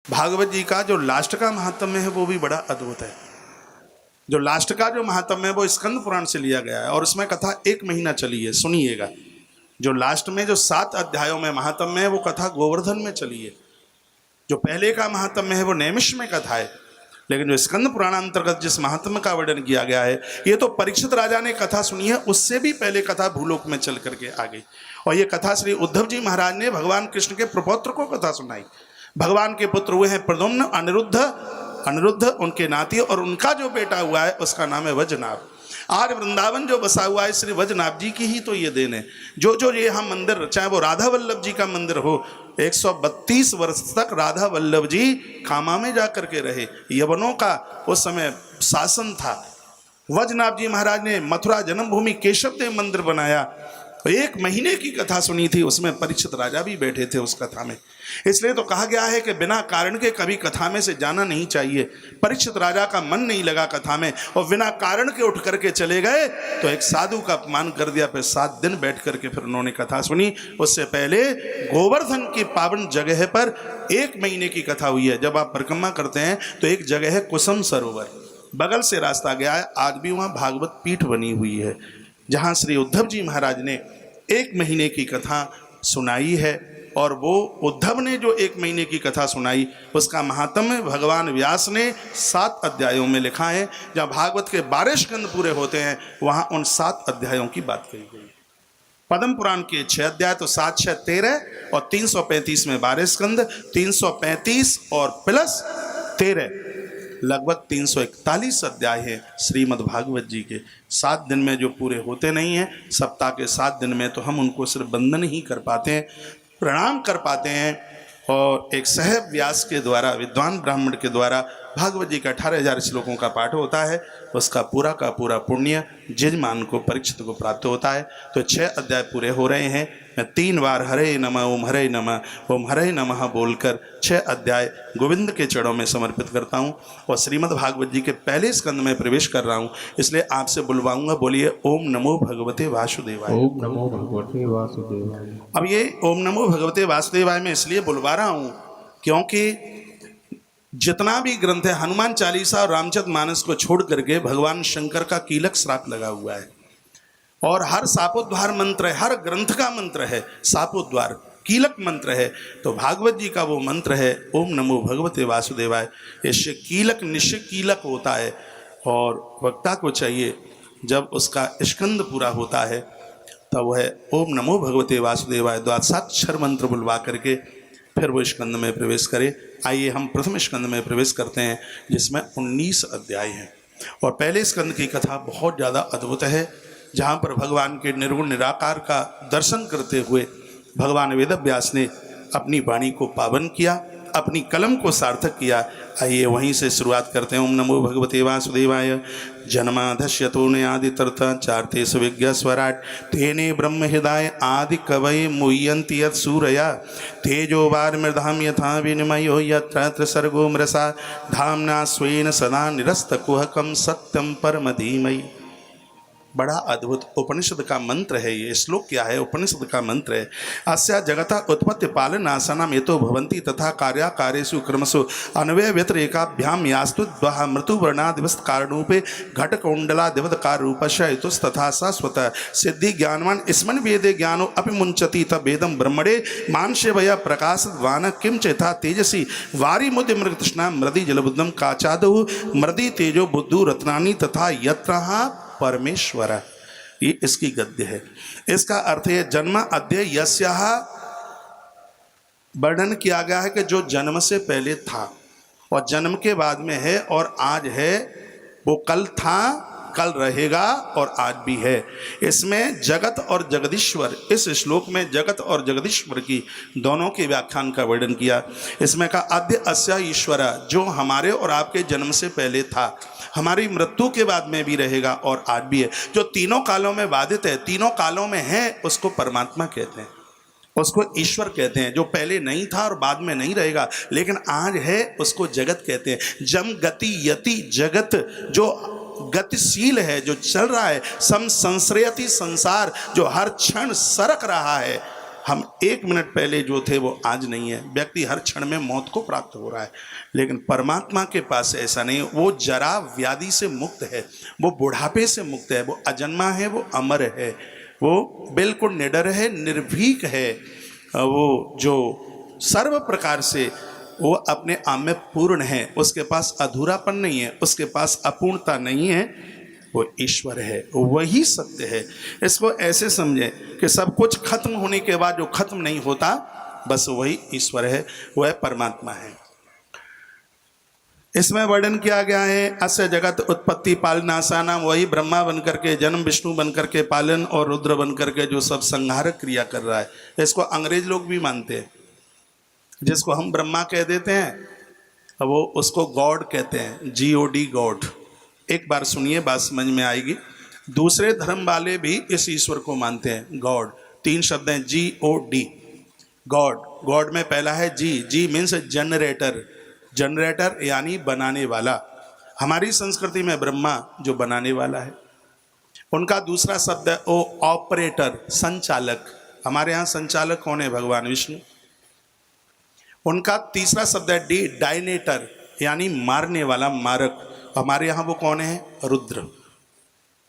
भागवत जी का जो लास्ट का महात्म्य है वो भी बड़ा अद्भुत है। जो लास्ट का जो महात्म्य है वो स्कंद पुराण से लिया गया है और उसमें कथा 1 महीना चली है। सुनिएगा, जो लास्ट में जो 7 अध्यायों में महात्म्य है वो कथा गोवर्धन में चली है। जो पहले का महात्म्य है वो नैमिष में कथा है, लेकिन जो स्कंद पुराण अंतर्गत जिस महात्म्य का वर्णन किया गया है, ये तो परीक्षित राजा ने कथा सुनी है, उससे भी पहले कथा भूलोक में चल करके आ गई। और ये कथा श्री उद्धव जी महाराज ने भगवान कृष्ण के प्रपौत्र को कथा सुनाई। भगवान के पुत्र हुए हैं प्रद्युम्न, अनिरुद्ध उनके नाती, और उनका जो बेटा हुआ है उसका नाम है वज्रनाभ। आज वृंदावन जो बसा हुआ है श्री वज्रनाभ जी की ही तो ये देन है। जो जो ये हम मंदिर, चाहे वो राधा वल्लभ जी का मंदिर हो, 132 वर्ष तक राधा वल्लभ जी कामा में जा करके रहे। यवनों का उस समय शासन था। वज्रनाभ जी महाराज ने मथुरा जन्मभूमि केशव देव मंदिर बनाया। 1 महीने की कथा सुनी थी, उसमें परीक्षित राजा भी बैठे थे उस कथा में। इसलिए तो कहा गया है कि बिना कारण के कभी कथा में से जाना नहीं चाहिए। परीक्षित राजा का मन नहीं लगा कथा में और बिना कारण के उठ करके चले गए तो एक साधु का अपमान कर दिया। फिर 7 दिन बैठ करके फिर उन्होंने कथा सुनी। उससे पहले गोवर्धन की पावन जगह पर 1 महीने की कथा हुई है। जब आप परिक्रमा करते हैं तो एक जगह है कुसुम सरोवर, बगल से रास्ता गया है, आज भी वहाँ भागवत पीठ बनी हुई है, जहाँ श्री उद्धव जी महाराज ने 1 महीने की कथा सुनाई है। और वो उद्धव ने जो 1 महीने की कथा सुनाई उसका महात्म्य भगवान व्यास ने 7 अध्यायों में लिखा है। जहाँ भागवत के 12 स्कंद पूरे होते हैं वहाँ उन 7 अध्यायों की बात कही गई है। पद्म पुराण के 6 अध्याय तो 7 6 13 और 335 में 12 स्कंद, 335 और प्लस 13 लगभग 341 अध्याय है श्रीमद् भागवत जी के। 7 दिन में जो पूरे होते नहीं हैं, सप्ताह के 7 दिन में तो हम उनको सिर्फ वंदन ही कर पाते हैं, प्रणाम कर पाते हैं। और एक सहब व्यास के द्वारा, विद्वान ब्राह्मण के द्वारा भागवत जी का 18,000 श्लोकों का पाठ होता है, उसका पूरा का पूरा पुण्य जजमान को, परीक्षित को प्राप्त होता है। तो 6 अध्याय पूरे हो रहे हैं। मैं 3 बार हरे नमः ओम हरे नमः ओम हरे नमः बोलकर 6 अध्याय गोविंद के चरणों में समर्पित करता हूँ और श्रीमद् भागवत जी के पहले स्कंद में प्रवेश कर रहा हूँ। इसलिए आपसे बुलवाऊंगा, बोलिए ओम नमो भगवते वासुदेवाय। ओम नमो भगवते वासुदेवाय। अब ये ओम नमो भगवते वासुदेवाय में इसलिए बुलवा रहा हूँ क्योंकि जितना भी ग्रंथ है, हनुमान चालीसा और रामचरित मानस को छोड़ करके भगवान शंकर का कीलक श्राप लगा हुआ है। और हर सापोद्वार मंत्र है, हर ग्रंथ का मंत्र है सापोद्वार, कीलक मंत्र है। तो भागवत जी का वो मंत्र है ओम नमो भगवते वासुदेवाय। इससे कीलक निश्चय कीलक होता है और वक्ता को चाहिए जब उसका स्कंद पूरा होता है तब वह ओम नमो भगवते वासुदेवाय द्वादशाक्षर मंत्र बुलवा करके फिर वो स्कंद में प्रवेश करे। आइए हम प्रथम स्कंद में प्रवेश करते हैं जिसमें 19 अध्याय हैं। और पहले स्कंद की कथा बहुत ज़्यादा अद्भुत है, जहाँ पर भगवान के निर्गुण निराकार का दर्शन करते हुए भगवान वेदव्यास ने अपनी वाणी को पावन किया, अपनी कलम को सार्थक किया। आइए वहीं से शुरुआत करते हैं। ओम नमो भगवते वासुदेवाय। जन्माधस्यतो आदि तर्थ चार्थे सुविज्ञ स्वराट तेने ब्रह्म हृदय आदि कवये मुह्यन्ति यत् सूरया तेजो वारिमृधाम यथा विनिमयो यत्र सर्गो मृषा धाम्ना स्वेन सदा निरस्तकुहकं सत्यं परम धीमहि। बड़ा अद्भुत उपनिषद का मंत्र है ये। श्लोक क्या है? उपनिषद का मंत्र है अस्या जगता उत्पत्ति पालनासनम यतो भवन्ति तथा कार्या कार्येषु क्रमसु अन्वय व्यतिरेकाभ्याम यास्तु द्वः मृत्युवर्णादिवस्त कारणरूपे घटकुंडलादिवदकार रूपस्य हेतुस्तथा शाश्वत सिद्धि ज्ञानवान स्मन वेदे ज्ञानो अपि मुंचति तवेदं ब्रह्मणे मानसे भय प्रकाशवान किम चेथा तेजसी वारी मुद्य मृगतृष्णा मृदि जलबुद्धम काचादु मृदि तेजो बुद्धु रत्नानि तथा यत्रहा परमेश्वर। ये इसकी गद्य है। इसका अर्थ है जन्म अद्य यस्याः, वर्णन किया गया है कि जो जन्म से पहले था और जन्म के बाद में है और आज है, वो कल था, कल रहेगा और आज भी है। इसमें जगत और जगदीश्वर, इस श्लोक में जगत और जगदीश्वर की दोनों के व्याख्यान का वर्णन किया। इसमें का अद्य अस्या ईश्वर, जो हमारे और आपके जन्म से पहले था, हमारी मृत्यु के बाद में भी रहेगा और आज भी है। जो तीनों कालों में बाधित है, तीनों कालों में है, उसको परमात्मा कहते हैं, उसको ईश्वर कहते हैं। जो पहले नहीं था और बाद में नहीं रहेगा लेकिन आज है, उसको जगत कहते हैं। जम गति यति जगत, जो गतिशील है, जो चल रहा है। सम संश्रयति संसार, जो हर क्षण सरक रहा है, हम 1 मिनट पहले जो थे वो आज नहीं है। व्यक्ति हर क्षण में मौत को प्राप्त हो रहा है, लेकिन परमात्मा के पास ऐसा नहीं। वो जरा व्याधि से मुक्त है, वो बुढ़ापे से मुक्त है, वो अजन्मा है, वो अमर है, वो बिल्कुल निडर है, निर्भीक है। वो जो सर्व प्रकार से वो अपने आप में पूर्ण है, उसके पास अधूरापन नहीं है, उसके पास अपूर्णता नहीं है, वो ईश्वर है, वही सत्य है। इसको ऐसे समझे कि सब कुछ खत्म होने के बाद जो खत्म नहीं होता, बस वही ईश्वर है, वह परमात्मा है। इसमें वर्णन किया गया है अस्य जगत उत्पत्ति पालनासाना, वही ब्रह्मा बन करके, जन्म विष्णु बन करके, पालन और रुद्र बन करके जो सब संहारक क्रिया कर रहा है। इसको अंग्रेज लोग भी मानते हैं। जिसको हम ब्रह्मा कह देते हैं वो उसको गॉड कहते हैं, GOD गॉड। एक बार सुनिए, बात समझ में आएगी। दूसरे धर्म वाले भी इस ईश्वर को मानते हैं, गॉड। 3 शब्द हैं, GOD गॉड। गॉड में पहला है जी मीन्स जनरेटर, जनरेटर यानी बनाने वाला। हमारी संस्कृति में ब्रह्मा जो बनाने वाला है। उनका दूसरा शब्द है ओ ऑपरेटर, संचालक। हमारे यहाँ संचालक कौन है? भगवान विष्णु। उनका तीसरा शब्द है डी, डायनेटर यानी मारने वाला, मारक। हमारे यहाँ वो कौन है? रुद्र।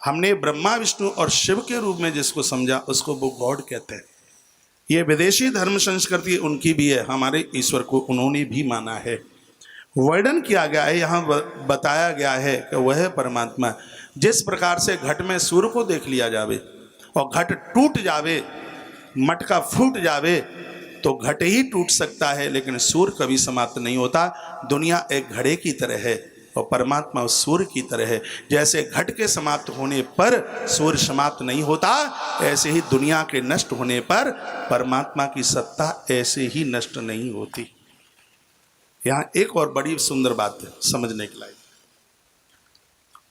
हमने ब्रह्मा विष्णु और शिव के रूप में जिसको समझा उसको वो गॉड कहते हैं। ये विदेशी धर्म संस्कृति उनकी भी है, हमारे ईश्वर को उन्होंने भी माना है। वर्णन किया गया है, यहाँ बताया गया है कि वह परमात्मा जिस प्रकार से घट में सूर्य को देख लिया जावे और घट टूट जावे, मटका फूट जावे तो घट ही टूट सकता है, लेकिन सूर्य कभी समाप्त नहीं होता। दुनिया एक घड़े की तरह है और परमात्मा उस सूर्य की तरह है। जैसे घट के समाप्त होने पर सूर्य समाप्त नहीं होता, ऐसे ही दुनिया के नष्ट होने पर परमात्मा की सत्ता ऐसे ही नष्ट नहीं होती। यहाँ एक और बड़ी सुंदर बात है समझने के लायक।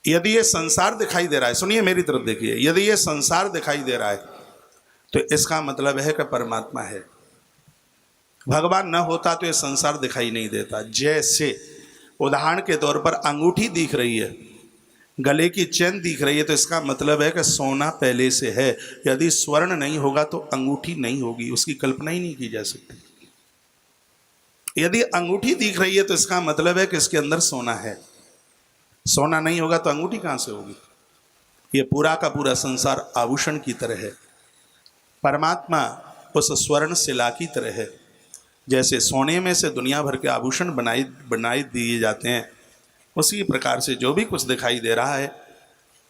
यदि ये संसार दिखाई दे रहा है, सुनिए मेरी तरफ देखिए, यदि ये संसार दिखाई दे रहा है तो इसका मतलब है कि परमात्मा है। भगवान न होता तो ये संसार दिखाई नहीं देता। जैसे उदाहरण के तौर पर अंगूठी दिख रही है, गले की चेन दिख रही है, तो इसका मतलब है कि सोना पहले से है। यदि स्वर्ण नहीं होगा तो अंगूठी नहीं होगी, उसकी कल्पना ही नहीं की जा सकती। यदि अंगूठी दिख रही है तो इसका मतलब है कि इसके अंदर सोना है। सोना नहीं होगा तो अंगूठी कहाँ से होगी? ये पूरा का पूरा संसार आभूषण की तरह है। परमात्मा उस स्वर्ण शिला की तरह है। जैसे सोने में से दुनिया भर के आभूषण बनाए दिए जाते हैं, उसी प्रकार से जो भी कुछ दिखाई दे रहा है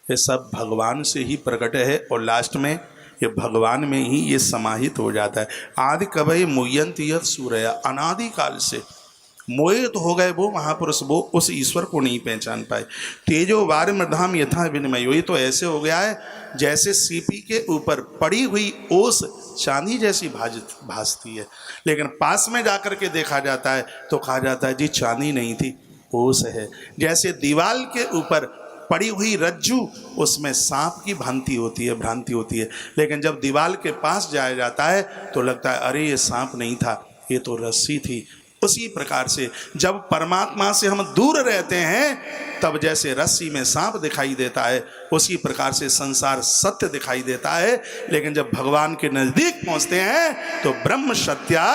ये सब भगवान से ही प्रकट है और लास्ट में ये भगवान में ही ये समाहित हो जाता है। आदि कवय मुयंत यत् सूर्या, अनादि काल से मोहित हो गए वो महापुरुष, वो उस ईश्वर को नहीं पहचान पाए। तेजो वार मृधाम यथा विनिमय, ये तो ऐसे हो गया है जैसे सीपी के ऊपर पड़ी हुई ओस चांदी जैसी भासती है, लेकिन पास में जाकर के देखा जाता है तो कहा जाता है जी चांदी नहीं थी, ओस है। जैसे दीवाल के ऊपर पड़ी हुई रज्जू, उसमें सांप की भ्रांति होती है, लेकिन जब दीवाल के पास जाया जाता है तो लगता है अरे ये सांप नहीं था, ये तो रस्सी थी। उसी प्रकार से जब परमात्मा से हम दूर रहते हैं तब जैसे रस्सी में सांप दिखाई देता है, उसी प्रकार से संसार सत्य दिखाई देता है। लेकिन जब भगवान के नज़दीक पहुंचते हैं तो ब्रह्म सत्या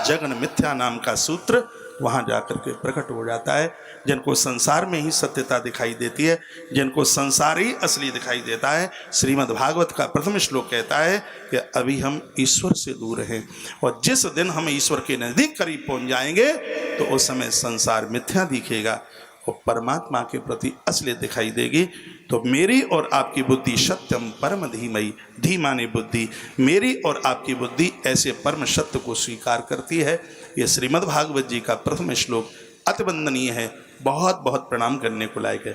जगन मिथ्या नाम का सूत्र वहाँ जाकर के प्रकट हो जाता है। जिनको संसार में ही सत्यता दिखाई देती है, जिनको संसार ही असली दिखाई देता है, श्रीमद् भागवत का प्रथम श्लोक कहता है कि अभी हम ईश्वर से दूर हैं, और जिस दिन हम ईश्वर के नज़दीक करीब पहुंच जाएंगे तो उस समय संसार मिथ्या दिखेगा और परमात्मा के प्रति असली दिखाई देगी। तो मेरी और आपकी बुद्धि सत्यम परम धीमई, धीमाने बुद्धि, मेरी और आपकी बुद्धि ऐसे परम सत्य को स्वीकार करती है। ये श्रीमद् भागवत जी का प्रथम श्लोक अति वंदनीय है, बहुत बहुत प्रणाम करने को लायक है।